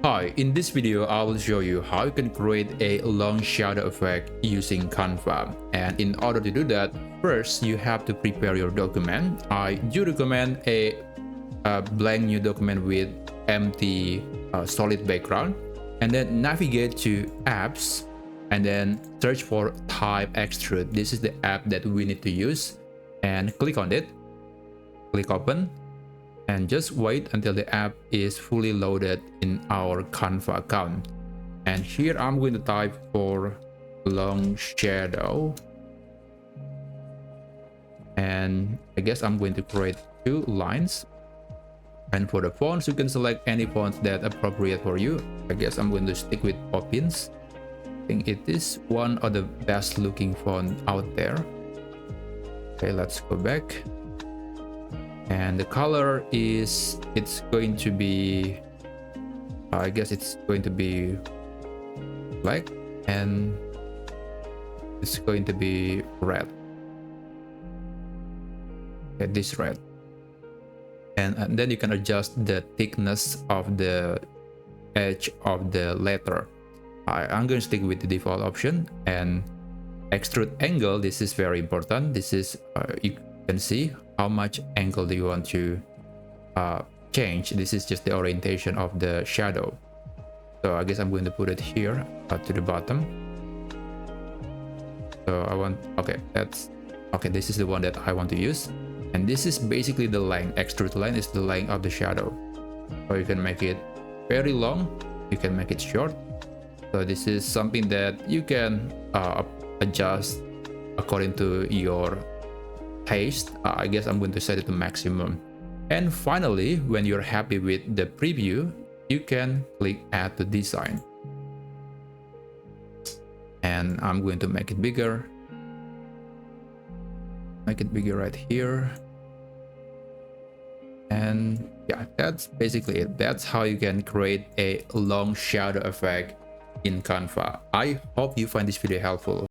Hi, in this video I will show you how you can create a long shadow effect using Canva. And in order to do that, first you have to prepare your document. I do recommend a blank new document with empty solid background, and then navigate to apps and then search for type extrude. This is the app that we need to use, and click on it, click open, and just wait until the app is fully loaded in our Canva account. And here I'm going to type for long shadow, and I guess I'm going to create 2 lines. And for the fonts, you can select any font that appropriate for you. I guess I'm going to stick with Poppins. I think it is one of the best looking font out there. Okay, let's go back. And the color is, it's going to be, I guess it's going to be black, and it's going to be red. Okay, this red. And then you can adjust the thickness of the edge of the letter. I'm going to stick with the default option. And extrude angle, this is very important. This is you can see how much angle do you want to change. This is just the orientation of the shadow. So I guess I'm going to put it here to the bottom. So I want, okay, that's okay, this is the one that I want to use. And this is basically the length. Extrude length is the length of the shadow. So you can make it very long, you can make it short. So this is something that you can adjust according to your taste. I guess I'm going to set it to maximum. And finally, when you're happy with the preview, you can click add to design. And I'm going to make it bigger. Make it bigger right here. And yeah, that's basically it. That's how you can create a long shadow effect in Canva. I hope you find this video helpful.